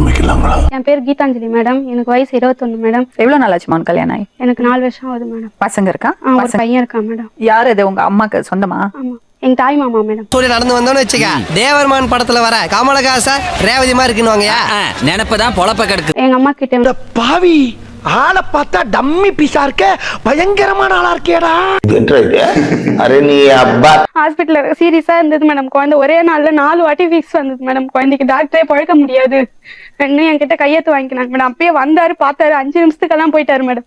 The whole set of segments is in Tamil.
ஆரம்பிக்கலாங்களா? என் பேர் கீதாஞ்சலி மேடம். எனக்கு வயசு 21 மேடம். எவ்வளவு நாள் ஆச்சுமா கல்யாணம் ஆகி? எனக்கு 4 வருஷம் ஆகுது மேடம். பசங்க இருக்கா? ஒரு பையன் இருக்கான் மேடம். யாரு இது? உங்க அம்மாக்கு சொந்தமா? ஆமா, எங்க தாய் மாமா மேடம். நடந்து வந்தோன்னு வச்சுக்க, தேவர்மான் படத்துல வர கமலஹாசன் ரேவதி மாதிரி இருக்குன்னு நினைப்பதான் பொழப்ப கிடக்கு. எங்க அம்மா கிட்ட பாவி ஆளை பார்த்தா டம்மி பீஸா இருக்க, பயங்கரமான ஆளா இருக்கேடா. அரே நீ அப்பா ஹாஸ்பிட்டல்ல சீரியஸா இருந்தது மேடம். குழந்தை ஒரே நாள்ல 4 வாட்டி ஃபிக்ஸ் வந்தது மேடம். குழந்தைக்கு டாக்டரே பழக்க முடியாது. இன்னும் என்கிட்ட கையெழுத்து வாங்கினாங்க மேடம். அப்பயே வந்தாரு, பார்த்தாரு, 5 நிமிஷத்துக்கெல்லாம் போயிட்டாரு மேடம்.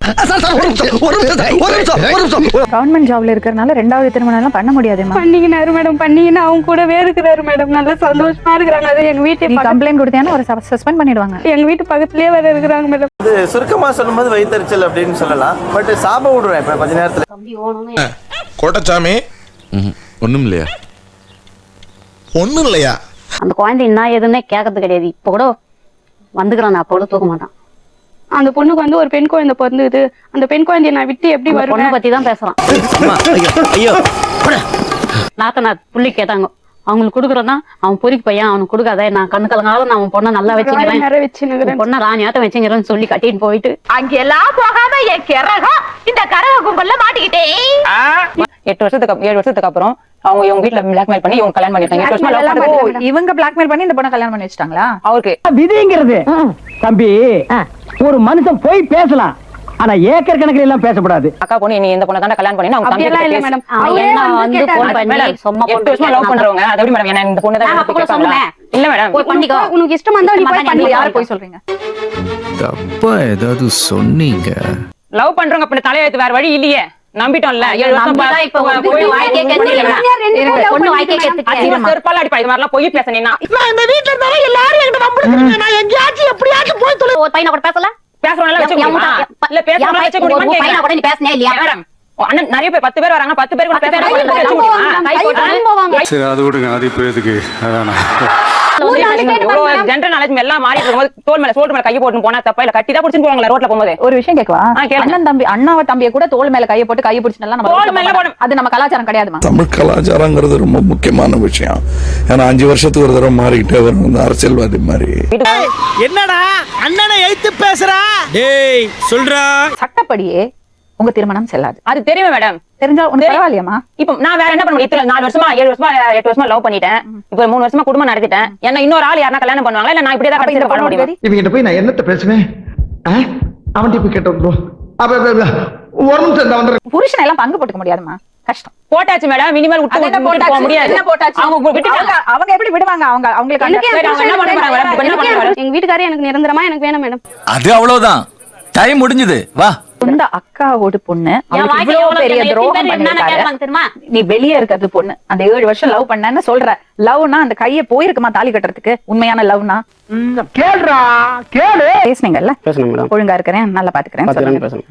கவர்மெண்ட் ஜாப்ல இருக்கறனால ரெண்டாவது திருமணம் எல்லாம் பண்ண முடியாதுமா. பண்ணிக்கினாரு மேடம். பண்ணிக்கினா அவங்க கூடவே இருக்கிறாரு மேடம். நல்லா சந்தோஷமா இருக்கிறாங்க. அது எங்க வீட்டு கம்ப்ளைண்ட் கொடுத்தேன்னா ஒரு சஸ்பெண்ட் பண்ணிடுவாங்க. எங்க வீட்டு பக்கத்துலயே வேற இருக்கிறாங்க மேடம். சுருக்கமா சொல்லும்போது வயிற்றுச்சல் அப்படின்னு சொல்லலாம். பட் சாப விடுவேன் இப்ப கொஞ்ச நேரத்துல. கோட்டச்சாமி ஒண்ணும் இல்லையா? ஒண்ணும் இல்லையா? அந்த குழந்தை என்ன ஏதுன்னே கேட்கறது கிடையாது. இப்ப கூட வந்துக்கிறான், அப்போ கூட தூக்க மாட்டான். அந்த பொண்ணுக்கு வந்து ஒரு பெண் குழந்தை பிறந்தது. அந்த பெண் குழந்தைய நான் விட்டு எப்படி வருவேன்? பொண்ணை பத்தி தான் பேசுறான். நாத்தனார் புள்ளி கேட்டாங்க, அவங்களுக்கு கொடுக்குறதான் அவன் பொறிக்கு பையன், அவனுக்கு கொடுக்காத, நான் கண்ணு கலங்காலும் நான் அவன் பொண்ணை நல்லா வச்சுக்கிறேன், பொண்ணை ராணியாட்டம் வச்சுக்கிறேன்னு சொல்லி கட்டின்னு போயிட்டு அங்கெல்லாம் போகாம என் கிறகம் இந்த கரக கும்பல்ல மாட்டிக்கிட்டேன். 7 வருஷத்துக்கு அப்புறம் அவங்க இவங்க வீட்டுல பிளாக்மெயில் பண்ணி இவங்க கல்யாணம் பண்ணிட்டாங்க. இவங்க பிளாக்மெயில் பண்ணி இந்த பொண்ணை கல்யாணம் பண்ணி வச்சிட்டாங்களா? அவருக்கு விதிங்கிறது தம்பி, ஒரு மனுஷன் போய் பேசலாம், ஆனா ஏக்கர் கணக்கில் எல்லாம் பேசக்கூடாது. அக்கா பொண்ணு நீ இந்த பொண்ணை தான் கல்யாணம் பண்ணி அவங்க தம்பி இல்ல மேடம். வந்து போன் பண்ணி சும்மா 8 வருஷமா லவ் பண்றவங்க அது எப்படி மேடம்? என்ன இந்த பொண்ணு தான் சொன்னேன். இல்ல மேடம், போய் பண்ணிக்கோ, உனக்கு இஷ்டமா இருந்தா நீ போய் பண்ணி. யாரை போய் சொல்றீங்க? தப்பா ஏதாவது சொன்னீங்க? லவ் பண்றவங்க அப்ப தலையெழுத்து வேற வழி இல்லையே. நம்பிட்டோம்ல. 7 வருஷம் இப்ப வந்து வாய்க்கே பொண்ணு வாய்க்கே கேட்டுட்டேன். செருப்பால அடிப்பா. இது மாதிரிலாம் போய் பேச நீனா நான் இந்த வீட்டுல இருந்தாலும் எல்லாரும் என்கிட்ட வம்பிடுறாங்க. நான் எங்கேயாச்சும் எப்படியாச்சும் போய் தொலை. ஒரு பையனை கூட பேசல, பேசுறவங்க வச்சு இல்ல பேசுறவங்க வச்சு ஒரு பையனை கூட நீ பேசனே இல்லையா? மேடம் அண்ணன் நிறைய பேர் 10 பேர் வராங்க, 10 பேர் கூட பேச. சரி அது விடுங்க, அது இப்ப எதுக்கு? அதானே ஜெனரல் நாலேஜ் எல்லாம் மாறி இருக்கும்போது தோல் மேல சோல்டர் மேல கையை போட்டு போனா தப்பா? இல்ல கட்டி தான் பிடிச்சிட்டு போவாங்களா ரோட்ல போகும்போது? ஒரு விஷயம் கேட்கவா? அண்ணன் தம்பி அண்ணாவ தம்பியை கூட தோல் மேல கையை போட்டு கையை பிடிச்சிட்டு அது நம்ம கலாச்சாரம் கிடையாதுமா? தமிழ் கலாச்சாரங்கிறது ரொம்ப முக்கியமான விஷயம். ஏன்னா 5 வருஷத்துக்கு ஒரு தடவை மாறிக்கிட்டே வரும் அரசியல்வாதி மாதிரி. என்னடா அண்ணனை எழுத்து பேசுறா? டேய் சொல்றா. சட்டப்படியே உங்க திருமணம் செல்லாது. அது தெரியும் மேடம். தெரிஞ்சா உனக்கு பரவாயில்லையாமா? இப்ப நான் வேற என்ன பண்ண முடியும்? 4 வருஷமா 7 வருஷமா 8 வருஷமா லவ் பண்ணிட்டேன். இப்ப 3 வருஷமா குடும்பம் நடத்திட்டேன். என்ன இன்னொரு ஆள் யாரா கல்யாணம் பண்ணுவாங்களா? இல்ல நான் இப்படியே தான் கடைசில பண்ண முடியும்? இவங்கிட்ட போய் நான் என்னத்த பேசுவேன்? அவன்கிட்ட போய் கேட்டோம். ஒரு நிமிஷம் வந்து புருஷனை எல்லாம் பங்கு போட்டுக்க முடியாதுமா, கஷ்டம். போட்டாச்சு மேடம், மினிமல் விட்டு போக முடியாது. அவங்க விட்டுட்டாங்க. அவங்க எப்படி விடுவாங்க? அவங்களுக்கு என்ன பண்ணுவாங்க? எங்க வீட்டுக்காரே எனக்கு நிரந்தரமா எனக்கு வேணும் மேடம். அது அவ்வளவுதான், டைம் முடிஞ்சது. வா. சொந்த அக்காவோட பொண்ணு பெரிய துரோகம் பண்ணிருக்காரு. நீ வெளியே இருக்கிறது பொண்ணு. அந்த 7 வருஷம் லவ் பண்ணன்னு சொல்ற. லவ்னா அந்த கைய போயிருக்குமா தாலி கட்டுறதுக்கு? உண்மையான லவ்னா கேளுடா கேளு. பேசுனீங்கல்ல? ஒழுங்கா இருக்கிறேன், நல்லா பாத்துக்கிறேன்.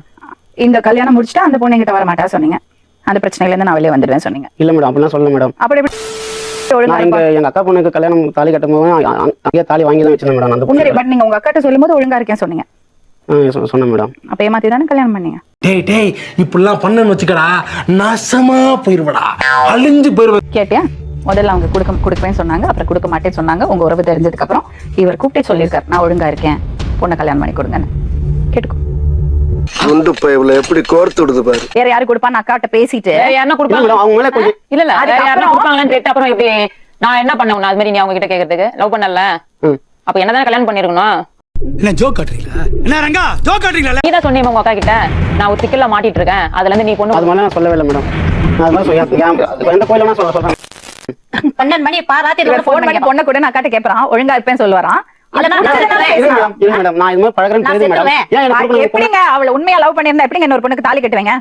இந்த கல்யாணம் முடிச்சுட்டு அந்த பொண்ணு கிட்ட வர மாட்டா சொன்னீங்க. அந்த பிரச்சனையில இருந்து நான் வெளியே வந்துடுவேன் சொன்னீங்க. இல்ல மேடம், அப்படிலாம் சொல்ல மேடம். அப்படி எங்க அக்கா பொண்ணுக்கு கல்யாணம் தாலி கட்டும் போது அங்கேயே தாலி வாங்கி தான் வச்சிருந்தேன் மேடம். அந்த பட் நீங்க உங்க அக்காட்ட சொல்லும் போது ஒழுங்கா இருக்கேன் சொன்னீங்க. சொன்னேன் மேடம். அப்ப ஏமாத்தி தானே கல்யாணம் பண்ணீங்க? டேய் இப்படிலாம் பண்ணன்னு வச்சுக்கடா, நாசமா போயிருவடா, அழிஞ்சு போயிருவ. கேட்டியா? முதல்ல அவங்க கொடுப்பேன்னு சொன்னாங்க, அப்புறம் கொடுக்க மாட்டேன்னு சொன்னாங்க. உங்க உறவு தெரிஞ்சதுக்கு அப்புறம் இவர் கூப்பிட்டே சொல்லியிருக்காரு, நான் ஒழுங்கா இருக்கேன், பொண்ணை கல்யாணம் பண்ணி கொடுங்கன்னு. கேட்டுக்கோ. குண்டு பைப்ல எப்படி கோர்த்து விடுது பாரு. வேற யாரு கொடுப்பான்னு அக்காட்ட பேசிட்டு யாரா கொடுப்பாங்க? அவங்க மேல கொஞ்சம் இல்ல யாரா கொடுப்பாங்கன்னு கேட்டு அப்புறம் இப்படி நான் என்ன பண்ணேன்? அது மாதிரி நீ அவங்க கிட்ட கேக்குறதுக்கு லவ் பண்ணல, அப்ப என்னதான் கல்யாணம் பண்ணிருக்கணும்? என்ன ஜோக் காட்டுறீங்களா? என்ன ரங்கா ஜோக் காட்டுறீங்களா? நீ தான் சொன்னீங்க உங்க அக்கா கிட்ட, நான் ஒரு சிக்கல்ல மாட்டிட்டு இருக்கேன், அதுல இருந்து நீ பொண்ணு. அது மாதிரி நான் சொல்லவே இல்லை மேடம். அது மாதிரி எந்த கோயில சொல்றேன். 12 மணி பாராத்தி போன் பண்ணி பொண்ணை கூட நான் அக்காட்ட கேட்பறான், ஒழுங்கா இருப்பேன்னு சொல்லுவாரான். எப்படிங்க அவளை உண்மையா லவ் பண்ணிருந்தா எப்படிங்க இன்னொரு பொண்ணுக்கு தாலி கட்டுவீங்க?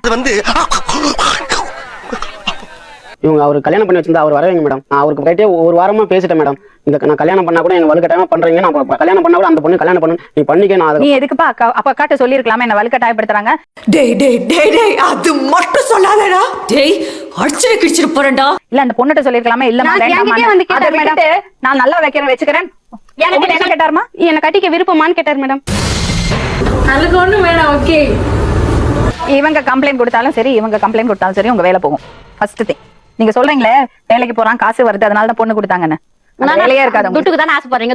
இவங்க அவர் கல்யாணம் பண்ணி வச்சிருந்தா அவர் வரவேங்க மேடம். நான் அவருக்கு போயிட்டே ஒரு வாரமா பேசிட்டேன் மேடம். இந்த நான் கல்யாணம் பண்ணா கூட என்ன வலுக்கட்டாயமா பண்றீங்க, நான் கல்யாணம் பண்ணா கூட அந்த பொண்ணு கல்யாணம் பண்ணு, நீ பண்ணிக்க. நான் நீ எதுக்குப்பா அப்ப அக்காட்ட சொல்லிருக்கலாமே என்ன வலுக்கட்டாயப்படுத்துறாங்க? டேய் அது மட்டும் சொல்லாதடா. டேய் அடிச்சிட்டு கிடிச்சிட்டு போறேன்டா. இல்ல அந்த பொண்ணுட்ட சொல்லிருக்கலாமே, இல்ல நான் நல்லா வைக்கிறேன் வச்சுக்கிறேன். என்ன கேட்டாருமா? என்ன கட்டிக்க விருப்பமான்னு கேட்டாரு மேடம். அதுக்கு ஒண்ணும் வேணாம். ஓகே, இவங்க கம்ப்ளைண்ட் கொடுத்தாலும் சரி, இவங்க கம்ப்ளைண்ட் கொடுத்தாலும் சரி, உங்க வேலை போகும். ஃபர்ஸ்ட் திங் நீங்க சொல்றீங்களே வேலைக்கு போறான், காசு வருது, அதனால தான் பொண்ணு கொடுத்தாங்கன்னு. வேலையே இருக்காது உங்களுக்கு. துட்டுக்கு தானே ஆசைப்படுறீங்க.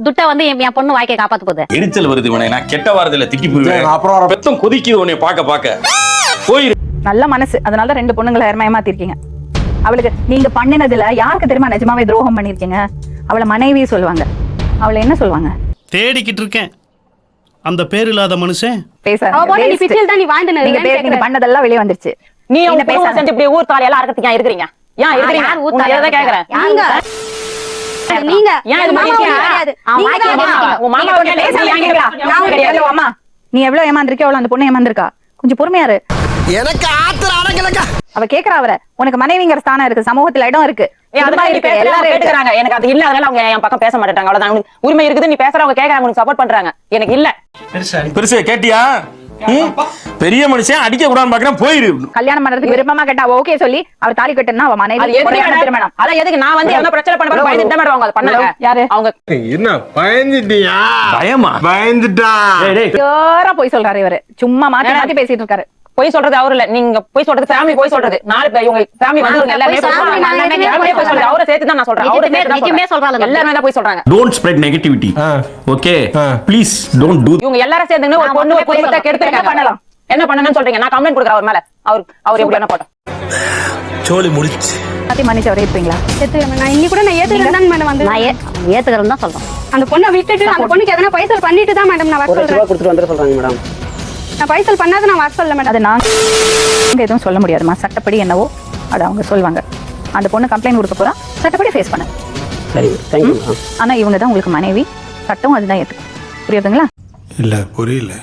துட்டை வந்து என் பொண்ணு வாழ்க்கையை காப்பாத்து போகுது. எரிச்சல் வருது இவனை, நான் கெட்ட வாரத்துல திட்டி போயிடுவேன். அப்புறம் பெத்தம் கொதிக்குது உன்னை பாக்க போயிரு. நல்ல மனசு, அதனால 2 பொண்ணுங்களை ஏமாத்திருக்கீங்க. அவளுக்கு நீங்க பண்ணினதுல யாருக்கு தெரியுமா நிஜமாவே துரோகம் பண்ணிருக்கீங்க? அவளை மனைவி சொல்லுவாங்க. அவளை என்ன சொல்லுவாங்க? தேடிக்கிட்டு இருக்கேன் அந்த பேர் இல்லாத மனுஷன். அவ போட்டு நீ பிச்சையில் தான் நீ வாழ்ந்துனது. நீங்க பண்ணதெல்லாம் வெளியே வந்துருச்சு. நீ என்ன பேச செஞ்சு இப்படி ஊர் தாலி எல்லாம் அறக்கிறதுக்கு ஏன் இருக்கிறீங்க? ஏன் இருக்கிறீங்க? உன்னை கேக்குறேன். நீங்க ஏன் இது பண்ணிருக்கீங்க? உன் மாமா அம்மா நீ எவ்வளவு ஏமாந்திருக்கோ அவ்வளவு அந்த பொண்ணு ஏமாந்திருக்கா. கொஞ்சம் பொறுமையா இரு. எனக்கு ஆத்திர அடங்கலக்கா. அவ கேக்குறா, அவரை உனக்கு மனைவிங்கிற ஸ்தானம் இருக்கு, சமூகத்துல இடம் இருக்கு, எல்லாரும் கேட்டுக்கறாங்க. எனக்கு அது இல்ல, அதனால அவங்க என் பக்கம் பேச மாட்டாங்க. அவ்வளவுதான். உனக்கு உரிமை இருக்குது, நீ பேசுறவங்க கேக்குறாங்க, உனக்கு சப்போர்ட் பண்றாங்க. எனக்கு இல்ல. பெருசு கேட்டியா? பெரிய மனுஷன் அடிக்க கூடாதுன்னு பாக்குறேன். போயிரு. கல்யாணம் பண்றதுக்கு விருப்பமா கேட்டா ஓகே சொல்லி அவர் தாலி கட்டணும்னா அவ மனைவி திருமணம். அதான் எதுக்கு நான் வந்து என்ன பிரச்சனை பண்ண பயந்துட்டு மேடம் அவங்க பண்ணாங்க. யாரு அவங்க? என்ன பயந்துட்டியா? பயமா? பயந்துட்டா. யாரா போய் சொல்றாரு இவரு, சும்மா மாத்தி மாத்தி பேசிட்டு இருக்காரு. போய் சொல்றது அவரு இல்ல, நீங்க போய் சொல்றது ஃபேமிலி போய் சொல்றது. நாலு பேர் இவங்க ஃபேமிலி வந்து எல்லாரும் போய் சொல்றது. அவரை சேர்த்து தான் நான் சொல்றேன். அவரை நிஜமே சொல்றாங்க, எல்லாரும் தான் போய் சொல்றாங்க. Don't spread negativity. Okay please don't to. இவங்க எல்லாரும் சேர்ந்து ஒரு பொண்ணு ஒரு குடும்பத்தை கெடுத்து என்ன பண்ணலாம்? என்ன பண்ணணும்னு சொல்றீங்க? நான் கம்ப்ளைன்ட் கொடுக்குறேன் அவர் மேல. அவர் எப்படி என்ன போட்டோம் சோலி முடிச்சு மாத்தி மன்னிச்சு அவரே இருப்பீங்களா? நான் இன்னி கூட நான் ஏத்துக்கிறேன் தான் மேடம் வந்து. நான் ஏத்துக்கிறேன் தான் சொல்றேன். அந்த பொண்ணை விட்டுட்டு அந்த பொண்ணுக்கு எதனா பைசல் பண்ணிட்டு தான் மேடம் நான் வர சொல்றேன். கொடுத்துட்டு வந்து சொல்றாங்க மேடம். நான் பைசல் பண்ணாத நான் வர சொல்ல மேடம். அது நாங்க எதுவும் சொல்ல முடியாதுமா. சட்டப்படி என்னவோ அது அவங்க சொல்லுவாங்க. அந்த பொண்ணு கம்ப்ளைண்ட் கொடுக்க போறா, சட்டப்படி ஃபேஸ் பண்ண. சரி தேங்க்யூ. ஆனா இவங்க தான் உங்களுக்கு மனைவி, சட்டம் அதுதான் ஏத்துக்கும். புரியுதுங்களா? இல்ல புரியல.